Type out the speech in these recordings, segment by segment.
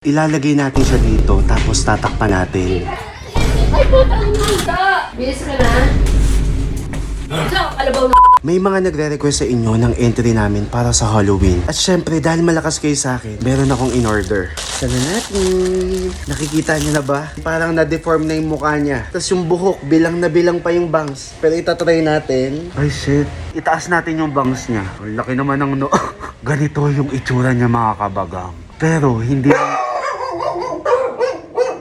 Ilalagay natin siya dito, tapos tatakpan natin. Ay, putang ina! Bilis ka na. Sa kalabaw na. May mga nagre-request sa inyo ng entry namin para sa Halloween. At syempre, dahil malakas kayo sa akin, meron akong in-order. Sana natin. Nakikita niyo na ba? Parang na-deform na yung mukha niya. Tapos yung buhok, bilang na bilang pa yung bangs. Pero itatry natin. Ay shit. Itaas natin yung bangs niya. Ang laki naman ng no. Ganito yung itsura niya, mga kabagang. Pero hindi...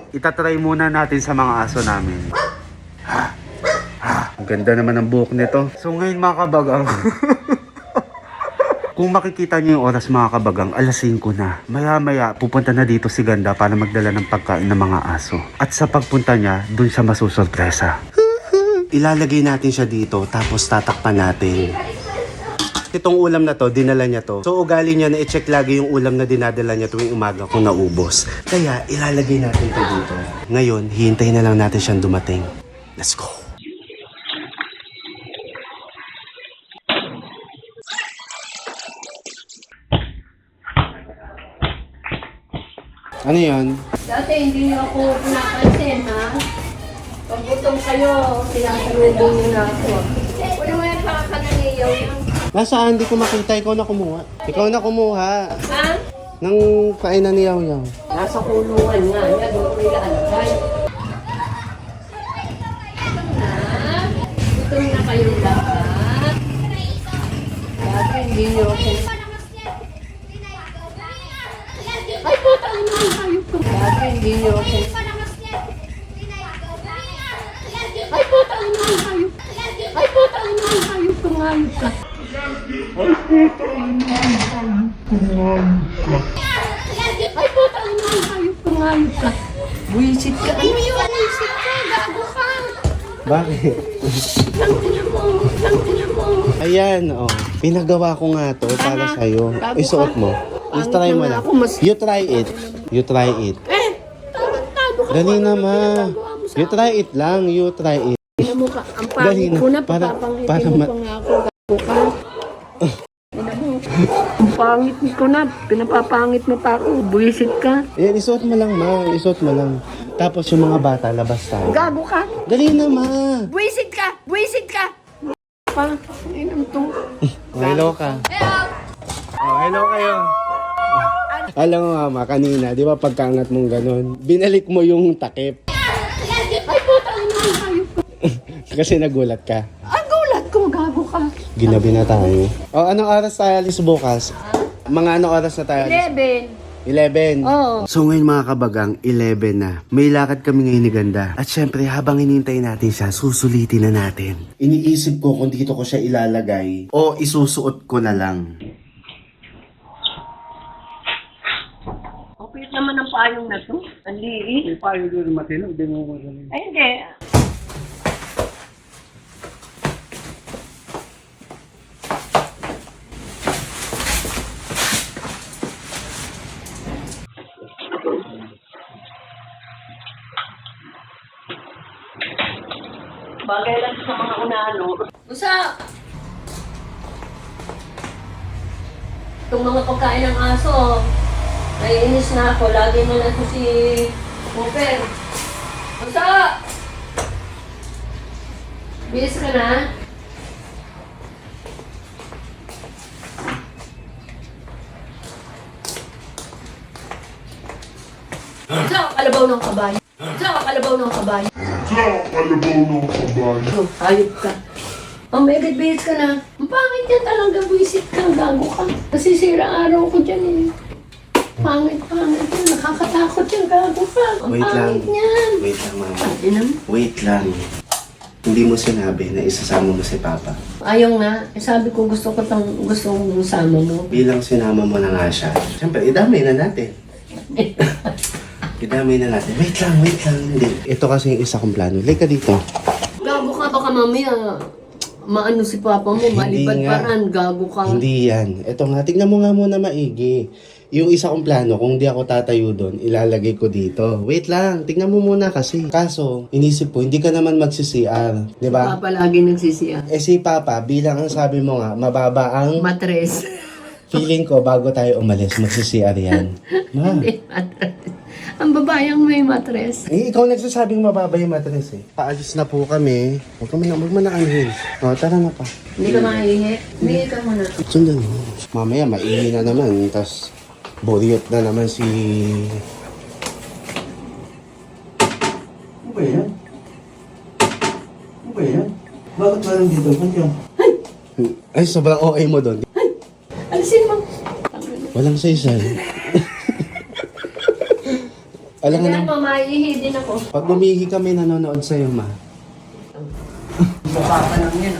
Itatry muna natin sa mga aso namin. Ang ganda naman ng buhok nito. So ngayon, mga kabagang, kung makikita niyo yung oras, mga kabagang, alas 5 na. Maya-maya, pupunta na dito si Ganda para magdala ng pagkain ng mga aso. At sa pagpunta niya, dun siya masusurpresa. Ilalagay natin siya dito, tapos tatakpan natin. Itong ulam na to, dinala niya to. So ugali niya na i-check lagi yung ulam na dinadala niya tuwing umaga kung naubos. Kaya ilalagay natin to dito. Ngayon, hihintayin na lang natin siyang dumating. Let's go! Ano yan? Dati hindi niyo ako pinapansin, ha? Pag gutom kayo, sinasalubong niyo na ako. Wala mo yan pakakananiyaw yan. Nasaan? Hindi ko makita. Ikaw na kumuha. Ikaw na kumuha. Ha? Nang kainan ni Yaw Yaw. Nasa kulungan nga. Yan, doon ko ilalagay. Gutom na kayong lahat. Dati hindi niyo ako... Ay, putang ina, hayop ko. Dati hindi niyo ako... Ay, putang ina, hayop. Ay, putang ina, hayop ko, hayop ka. Ay, putang ina, hayop ko, hayop ka. Buisit ka. Ay, buisit ka, gago ka. Bakit? Tangina mo, tangina mo. Ayan, oh. Pinagawa ko nga to para sa'yo. Bago Isuot ka. mo. Pangit Try mo naman lang. ako, mas- You try it. You try it. Tarantado ka. Dali Ano na, ma. ginagawa mo sa You try it lang. You try it. Ina mo ka, ang Dali pangit na. ko na, Para- papapangitin para mo ma- pa nga ako, gago ka. Ina mo, ang pangit ko na, pinapapangit mo pa ako, buwisit ka. Ayan, isuot mo lang, ma. Isuot mo lang. Tapos yung mga bata, labas tayo. Gago ka, Dali na, ma. buwisit ka, buwisit ka. Pa, inang to. Oh, hello ka. Oh, hello kayo. Alam mo, mama, kanina, di ba pagkaangat mong ganun, binalik mo yung takip. Ay, puta, ina, hayop ko. Kasi nagulat ka. Ang gulat ko, gago ka. Ginabi na tayo. O, anong oras tayo alis bukas? Mga anong oras na tayo alis? 11. 11. Oo. So ngayon, mga kabagang, 11 na. May lakad kami ngayon ni Ganda. At syempre, habang hinintay natin siya, susulitin na natin. Iniisip ko kung dito ko siya ilalagay o isusuot ko na lang. Okay naman ang payong na to. Ang liit. Yung payo doon matino, hindi mo magaling. Ay, hindi. Bagay lang sa mga unano. Usa! Itong mga pagkain ng aso, naiinis na ako. Lagi mo na ito si Cooper. Usa! Bilis ka na. Usa! Kalabaw ng kabayo. Usa! Kalabaw ng kabayo. Oh, hayop ka. Oh, may bihis ka na. Ang pangit yan talaga, buwisit ka, gago ka. Nasisira araw ko dyan eh. Pangit yan. Nakakatakot yan, gago ka. Ang Wait lang. pangit niyan. Wait lang, mama. Inam, Wait lang. Hindi mo sinabi na isasama mo si Papa. ayaw nga. Eh, sabi ko gusto kong sama mo. Bilang sinama mo na nga siya. Siyempre, idamay na natin. Idamay na natin. Wait lang. Hindi. Ito kasi yung isa kong plano. Like ka dito. Gago ka, baka mamaya maano si papa mo, Hindi malipad nga. paran, gago ka. Hindi yan. Ito nga, tignan mo nga muna maigi. Yung isa kong plano, kung di ako tatayo doon, ilalagay ko dito. Wait lang, tignan mo muna kasi. Kaso, inisip ko, hindi ka naman magsi-CR. Di ba? Papa lagi nagsisiya. Eh si Papa, bilang ang sabi mo nga, mababa ang Matres. feeling ko bago tayo umalis, magsi-CR yan. Ma, Matres. Ang babayang may matres. Eh, ikaw nagsasabing mababa yung matres eh. Paalis na po kami. Huwag mo na anhin. O, tara na pa. Hindi ka maihi. Hindi ka muna. Sundan mo. Mamaya, maingin na naman. Tapos, buriot na naman si... Ano ba yan? Ano ba yan? Bakit parang dito? Kandiyan? Ay, sobrang OA mo doon. Alisin mo. Walang saysay. Alam nga Yan, na, mamaihi din ako. pag bumihi kami, nanonood sa'yo, ma. Baba pa lang yan.